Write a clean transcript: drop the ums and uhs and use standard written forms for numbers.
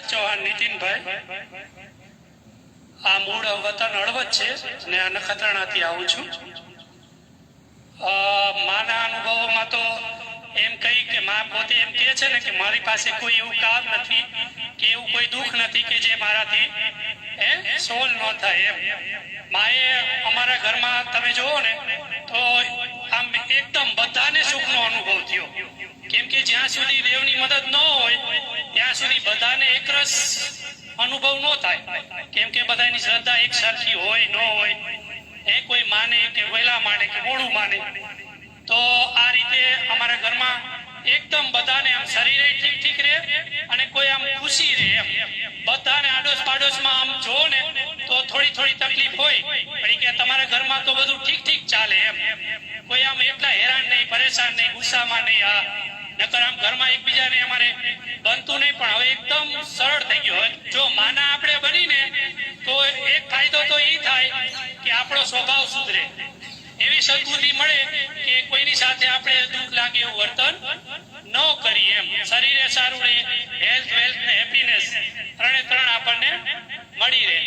ચૌહાણ નીતિનભાઈ, આ મૂળ વતન હળવદ છે ને આ નખત્રાણાથી આવું છું. માના અનુભવોમાં તો એમ કહી કે મા પોતે એમ કહે છે ને કે મારી પાસે કોઈ એવું કામ નથી કે એવું કોઈ દુઃખ નથી કે જે મારાથી સોલ્વ ન થાય. એમ માએ અમારા ઘરમાં તમે જુઓ ને તો આમ એકદમ બધાને સુખનો અનુભવ થયો, કેમ કે જ્યાં સુધી દેવની મદદ ન હોય ત્યાં સુધી બધાને એકરસ અનુભવ ન થાય, કેમ કે બધાની શ્રદ્ધા એક સરખી હોય ન હોય, કોઈ માને કે વહેલા માને કે મોડું માને. તો આ રીતે અમારા ઘરમાં એકદમ બધાને આમ શરીરે ઠીક રહે અને કોઈ આમ ખુશી રહે. એમ બધાને આડોશ પાડોશમાં આમ જો ને તો થોડી તકલીફ હોય, પણ કે તમારા ઘરમાં તો બધું ઠીક ચાલે. એમ કોઈ આમ એટલા હેરાન નહીં, પરેશાન નહીં, ગુસ્સામાં નહીં. આ નકર આમ ઘરમાં એકબીજાને અમારે બનતું નહીં, પણ હવે એકદમ સરળ થઈ ગયો. જો માના આપણે બનીને તો એક ફાયદો તો એ થાય કે આપણો સ્વભાવ સુધરે, એવી સદબુદ્ધિ મળે કે કોઈની સાથે આપણે દુઃખ લાગે એવું વર્તન ન કરીએ. એમ શરીરે સારું રહે, હેલ્થ વેલ્થ ને હેપીનેસ ત્રણે ત્રણ આપણને મળી રહે.